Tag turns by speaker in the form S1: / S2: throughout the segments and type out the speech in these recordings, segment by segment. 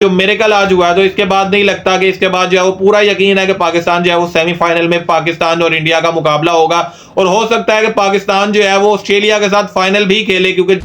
S1: जो मेरेकल आज हुआ है, तो इसके बाद नहीं लगता कि इसके बाद जो है वो पूरा यकीन है कि पाकिस्तान जो है वो सेमीफाइनल में पाकिस्तान और इंडिया का मुकाबला होगा और हो सकता है कि पाकिस्तान जो है वो ऑस्ट्रेलिया के साथ फाइनल भी खेले, क्योंकि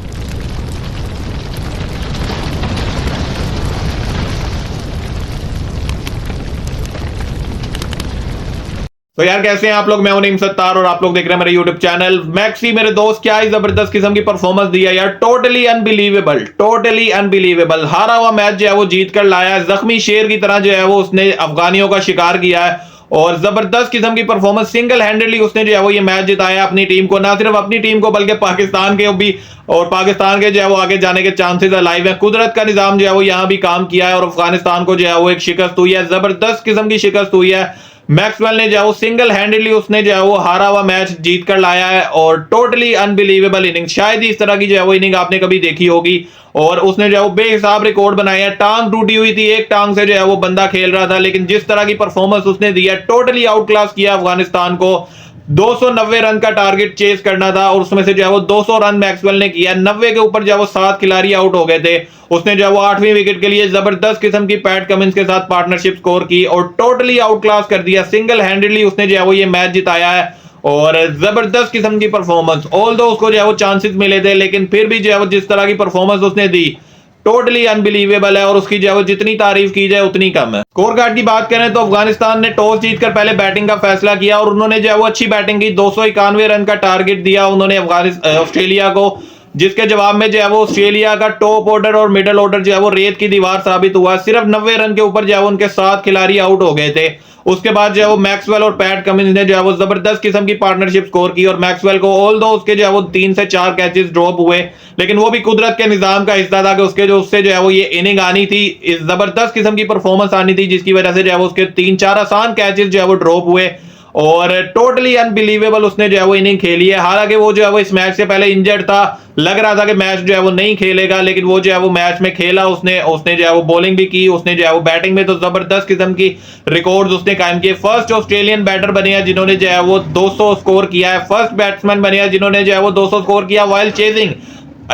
S1: तो यार कैसे हैं आप लोग। मैं हूं नईम सत्तार और आप लोग देख रहे हैं मेरे यूट्यूब चैनल। मैक्सी मेरे दोस्त क्या ही जबरदस्त किस्म की परफॉर्मेंस दी है यार, टोटली अनबिलीवेबल, टोटली अनबिलीवेबल। हारा हुआ मैच जो है वो जीत कर लाया है, जख्मी शेर की तरह जो है वो उसने अफगानियों का शिकार किया है और जबरदस्त किस्म की परफॉर्मेंस, सिंगल हैंडेडली उसने जो है वो ये मैच जिताया अपनी टीम को, ना सिर्फ अपनी टीम को बल्कि पाकिस्तान के भी, और पाकिस्तान के जो है वो आगे जाने के चांसेस अलाइव है। कुदरत का निजाम जो है वो यहां भी काम किया है और अफगानिस्तान को जो है वो एक शिकस्त हुई है, जबरदस्त किस्म की शिकस्त हुई है। मैक्सवेल ने जो है वो सिंगल हैंडेडली उसने जो है वो हारा हुआ मैच जीत कर लाया है और टोटली अनबिलीवेबल इनिंग, शायद ही इस तरह की जो है वो इनिंग आपने कभी देखी होगी। और उसने जो है वो बेहिसाब रिकॉर्ड बनाया है, टांग टूटी हुई थी, एक टांग से जो है वो बंदा खेल रहा था, लेकिन जिस तरह की परफॉर्मेंस उसने दी है, टोटली आउट क्लास किया अफगानिस्तान को। 290 रन का टारगेट चेस करना था और उसमें से जो है वो 200 रन मैक्सवेल ने किया। 90 के ऊपर जो है वो 7 खिलाड़ी आउट हो गए थे। उसने जो है वो 8वीं विकेट के लिए जबरदस्त किस्म की पैट कमिंस के साथ पार्टनरशिप स्कोर की और टोटली आउट क्लास कर दिया। सिंगल हैंडेडली उसने जो है वो ये मैच जिताया है और जबरदस्त किस्म की परफॉर्मेंस। ऑल दो उसको जो है वो चांसेस मिले थे, लेकिन फिर भी जो है वो जिस तरह की परफॉर्मेंस उसने दी, टोटली अनबिलीवेबल है और उसकी जो है जितनी तारीफ की जाए उतनी कम है। स्कोर कार्ड की बात करें तो अफगानिस्तान ने टॉस जीतकर पहले बैटिंग का फैसला किया और उन्होंने जो है वो अच्छी बैटिंग की, 291 रन का टारगेट दिया उन्होंने ऑस्ट्रेलिया को, जिसके जवाब में जो है वो ऑस्ट्रेलिया का टॉप ऑर्डर और मिडिल ऑर्डर जो है वो रेत की दीवार साबित हुआ। सिर्फ 90 रन के ऊपर जो है उनके 7 खिलाड़ी आउट हो गए थे। उसके बाद जो है वो मैक्सवेल और पैट कमिंस ने जो है वो जबरदस्त किस्म की पार्टनरशिप स्कोर की और मैक्सवेल को ऑल दो उसके जो है वो 3 से 4 कैचेस ड्रॉप हुए, लेकिन वो भी कुदरत के निजाम का हिस्सा था कि उसके जो उससे जो है वो ये इनिंग आनी थी, इस जबरदस्त किस्म की परफॉर्मेंस आनी थी, जिसकी वजह से जो है वो उसके 3-4 आसान कैचेस जो है वो ड्रॉप हुए और टोटली अनबिलीवेबल उसने जो है वो इनिंग खेली है। हालांकि वो जो है वो इस मैच से पहले इंजर्ड था, लग रहा था कि मैच जो है वो नहीं खेलेगा, लेकिन वो जो है वो मैच में खेला। उसने जो है वो बॉलिंग भी की, उसने जो है वो बैटिंग में तो जबरदस्त किस्म की रिकॉर्ड्स उसने कायम किए। फर्स्ट ऑस्ट्रेलियन बैटर बने हैं जिन्होंने जो है वो 200 स्कोर किया है, फर्स्ट बैट्समैन बने हैं जिन्होंने जो है वो 200 स्कोर किया वाइल चेजिंग।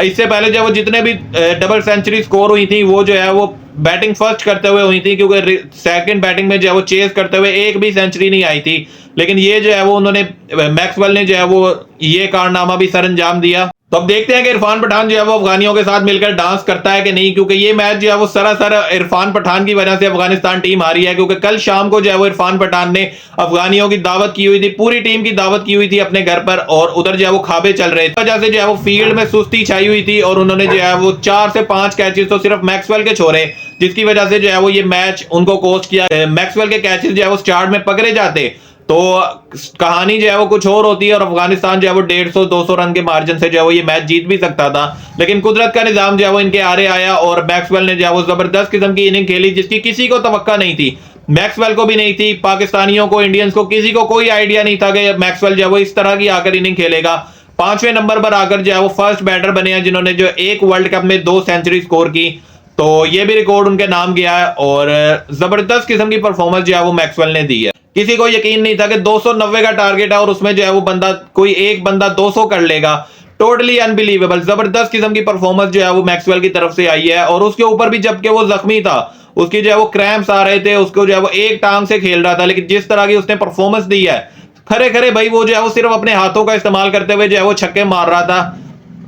S1: इससे पहले जो वो जितने भी डबल सेंचुरी स्कोर हुई थी वो जो है वो बैटिंग फर्स्ट करते हुए हुई थी, क्योंकि सेकंड बैटिंग में जो है वो चेस करते हुए एक भी सेंचुरी नहीं आई थी। लेकिन ये जो है वो उन्होंने, मैक्सवेल ने जो है वो ये कारनामा भी सरअंजाम दिया। तो अब देखते हैं कि इरफान पठान जो है वो अफगानियों के साथ मिलकर डांस करता है कि नहीं, क्योंकि ये मैच जो है वो सरासर इरफान पठान की वजह से अफगानिस्तान टीम हारी है, क्योंकि कल शाम को जो है वो इरफान पठान ने अफगानियों की दावत की हुई थी, पूरी टीम की दावत की हुई थी अपने घर पर और उधर जो है वो खाबे चल रहे थे। वजह से जो है वो फील्ड में सुस्ती छाई हुई थी और उन्होंने जो है वो 4 से 5 कैचेस तो सिर्फ मैक्सवेल के छोड़े, जिसकी वजह से जो है वो ये मैच उनको कोच किया। मैक्सवेल के कैचेस जो है वो स्टार्ट में पकड़े जाते तो कहानी जो है वो कुछ और होती है और अफगानिस्तान जो है वो 150-200 रन के मार्जिन से जो है वो ये मैच जीत भी सकता था, लेकिन कुदरत का निजाम जो है वो इनके आरे आया और मैक्सवेल ने जो है वो जबरदस्त किस्म की इनिंग खेली जिसकी किसी को तवक्का नहीं थी। मैक्सवेल को भी नहीं थी, पाकिस्तानियों को, इंडियंस को, किसी को कोई आइडिया नहीं था कि मैक्सवेल जो है वो इस तरह की आकर इनिंग खेलेगा। 5वें नंबर पर आकर जो है वो फर्स्ट बैटर बने हैं जिन्होंने जो एक वर्ल्ड कप में 2 सेंचुरी स्कोर की, तो ये भी रिकॉर्ड उनके नाम गया है और जबरदस्त किस्म की परफॉर्मेंस जो है वो मैक्सवेल ने दी है। किसी को यकीन नहीं था कि 290 का टारगेट है और उसमें जो है वो बंदा, कोई एक बंदा 200 कर लेगा। टोटली अनबिलीवेबल, जबरदस्त किस्म की परफॉर्मेंस जो है वो मैक्सवेल की तरफ से आई है और उसके ऊपर भी जबकि वो जख्मी था, उसकी जो है वो क्रैम्प्स आ रहे थे, उसको जो है वो एक टांग से खेल रहा था, लेकिन जिस तरह की उसने परफॉर्मेंस दी है, खरे खरे भाई वो जो है वो सिर्फ अपने हाथों का इस्तेमाल करते हुए जो है वो छक्के मार रहा था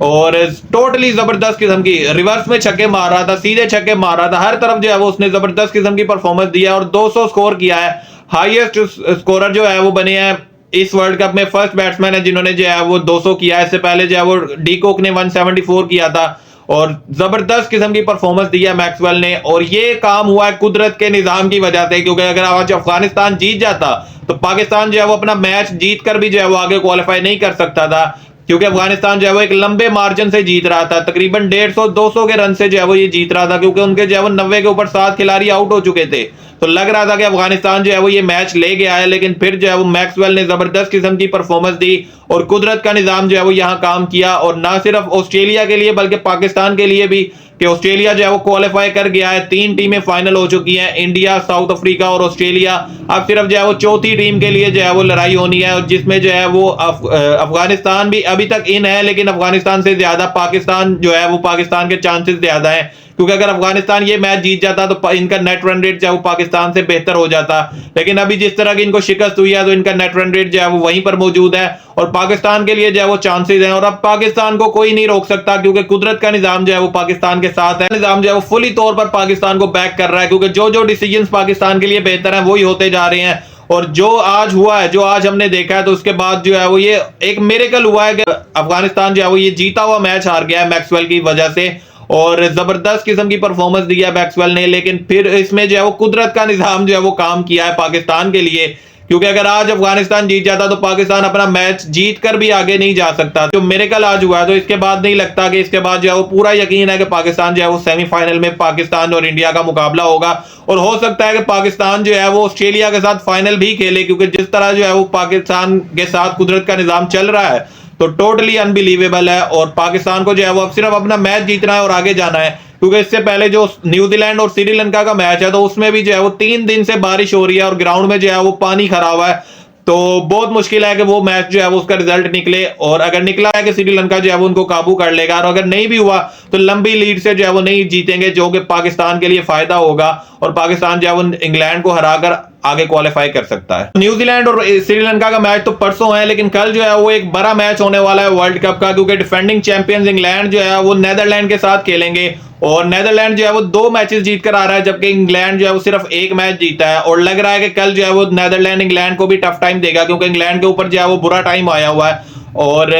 S1: और टोटली जबरदस्त किस्म की रिवर्स में छक्के मार रहा था, सीधे छक्के मार रहा था, हर तरफ जो है वो उसने जबरदस्त किस्म की परफॉर्मेंस दी है और 200 स्कोर किया है। हाईएस्ट स्कोरर जो है वो बने हैं इस वर्ल्ड कप में, फर्स्ट बैट्समैन है जिन्होंने जो है वो 200 किया है। इससे पहले जो है वो डी कॉक ने 174 किया था और जबरदस्त किस्म की परफॉर्मेंस दी है मैक्सवेल ने और ये काम हुआ है कुदरत के निजाम की वजह से, क्योंकि अगर आज अफगानिस्तान जीत जाता तो पाकिस्तान जो है वो अपना मैच जीत कर भी जो है वो आगे क्वालिफाई नहीं कर सकता था, क्योंकि अफगानिस्तान जो है वो एक लंबे मार्जिन से जीत रहा था, तकरीबन 150-200 के रन से जो है वो ये जीत रहा था, क्योंकि उनके जो है वो 90 के ऊपर 7 खिलाड़ी आउट हो चुके थे। तो लग रहा था कि अफगानिस्तान जो है वो ये मैच ले गया है, लेकिन फिर जो है वो मैक्सवेल ने जबरदस्त किस्म की परफॉर्मेंस दी और कुदरत का निजाम जो है वो यहाँ काम किया और ना सिर्फ ऑस्ट्रेलिया के लिए बल्कि पाकिस्तान के लिए भी, कि ऑस्ट्रेलिया जो है वो क्वालिफाई कर गया है। 3 टीमें फाइनल हो चुकी हैं, इंडिया, साउथ अफ्रीका और ऑस्ट्रेलिया। अब सिर्फ जो है वो चौथी टीम के लिए जो है वो लड़ाई होनी है और जिसमें जो है वो अफगानिस्तान भी अभी तक इन है, लेकिन अफगानिस्तान से ज्यादा पाकिस्तान जो है वो, पाकिस्तान के चांसेस ज्यादा हैं क्योंकि अगर अफगानिस्तान ये मैच जीत जाता तो इनका नेट रन रेट जो है वो पाकिस्तान से बेहतर हो जाता, लेकिन अभी जिस तरह की इनको शिकस्त हुई है तो इनका नेट रन रेट जो है वो वहीं पर मौजूद है और पाकिस्तान के लिए जो है वो चांसेस हैं। और अब पाकिस्तान को कोई नहीं रोक सकता क्योंकि कुदरत का निजाम जो है वो पाकिस्तान के साथ है। निजाम जो है वो फुली तौर पर पाकिस्तान को बैक कर रहा है, क्योंकि जो जो डिसीजंस पाकिस्तान के लिए बेहतर हैं वही होते जा रहे हैं। और जो आज हुआ है, जो आज हमने देखा है, तो उसके बाद जो है वो ये एक मिरेकल हुआ है कि अफगानिस्तान जो है वो ये जीता हुआ मैच हार गया है मैक्सवेल की वजह से, और जबरदस्त किस्म की परफॉर्मेंस दी है मैक्सवेल ने। लेकिन फिर इसमें जो है वो कुदरत का निजाम जो है वो काम किया है पाकिस्तान के लिए, क्योंकि अगर आज अफगानिस्तान जीत जाता तो पाकिस्तान अपना मैच जीत कर भी आगे नहीं जा सकता। जो मिरेकल आज हुआ है तो इसके बाद नहीं लगता कि इसके बाद जो है वो पूरा यकीन है कि पाकिस्तान जो है वो सेमीफाइनल में पाकिस्तान और इंडिया का मुकाबला होगा। और हो सकता है कि पाकिस्तान जो है वो ऑस्ट्रेलिया के साथ फाइनल भी खेले, क्योंकि जिस तरह जो है वो पाकिस्तान के साथ कुदरत का निजाम चल रहा है तो टोटली अनबिलीवेबल है। और पाकिस्तान को जो है वो अब सिर्फ अपना मैच जीतना है और आगे जाना है, क्योंकि इससे पहले जो न्यूजीलैंड और श्रीलंका का मैच है तो उसमें भी जो है वो 3 दिन से बारिश हो रही है और ग्राउंड में जो है वो पानी खड़ा हुआ है, तो बहुत मुश्किल है कि वो मैच जो है वो उसका रिजल्ट निकले। और अगर निकला है कि श्रीलंका जो है वो उनको काबू कर लेगा, और अगर नहीं भी हुआ तो लंबी लीड से जो है वो नहीं जीतेंगे, जो कि पाकिस्तान के लिए फायदा होगा और पाकिस्तान जो है वो इंग्लैंड को हराकर आगे क्वालिफाई कर सकता है। न्यूजीलैंड और श्रीलंका का मैच तो परसों है, लेकिन कल जो है वो एक बड़ा मैच होने वाला है वर्ल्ड कप का, क्योंकि डिफेंडिंग चैंपियंस इंग्लैंड जो है वो नेदरलैंड के साथ खेलेंगे। और नेदरलैंड जो है वो 2 मैचेस जीत कर आ रहा है, जबकि इंग्लैंड जो है वो सिर्फ 1 मैच जीता है। और लग रहा है कि कल जो है वो नेदरलैंड इंग्लैंड को भी टफ टाइम देगा, क्योंकि इंग्लैंड के ऊपर जो है वो बुरा टाइम आया हुआ है और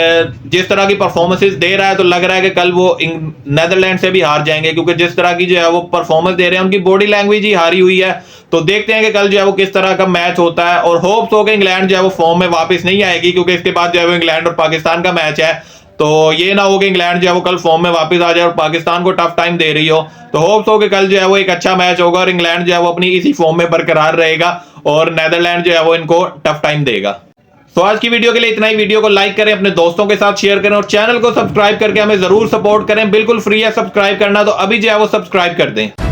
S1: जिस तरह की परफॉर्मेंसेस दे रहा है तो लग रहा है कि कल वो नेदरलैंड से भी हार जाएंगे, क्योंकि जिस तरह की जो है वो परफॉर्मेंस दे रहे हैं उनकी बॉडी लैंग्वेज ही हारी हुई है। तो देखते हैं कि कल जो है वो किस तरह का मैच होता है, और होप्स हो कि इंग्लैंड जो है वो फॉर्म में वापस नहीं आएगी, क्योंकि इसके बाद जो है वो इंग्लैंड और पाकिस्तान का मैच है। तो ये ना हो कि इंग्लैंड जो है वो कल फॉर्म में वापस आ जाए और पाकिस्तान को टफ टाइम दे रही हो। तो होप्स हो कि कल जो है वो एक अच्छा मैच होगा और इंग्लैंड जो है वो अपनी इसी फॉर्म में बरकरार रहेगा और नेदरलैंड जो है वो इनको टफ टाइम देगा। तो आज की वीडियो के लिए इतना ही। वीडियो को लाइक करें, अपने दोस्तों के साथ शेयर करें और चैनल को सब्सक्राइब करके हमें जरूर सपोर्ट करें। बिल्कुल फ्री है सब्सक्राइब करना, तो अभी जो है वो सब्सक्राइब कर दें।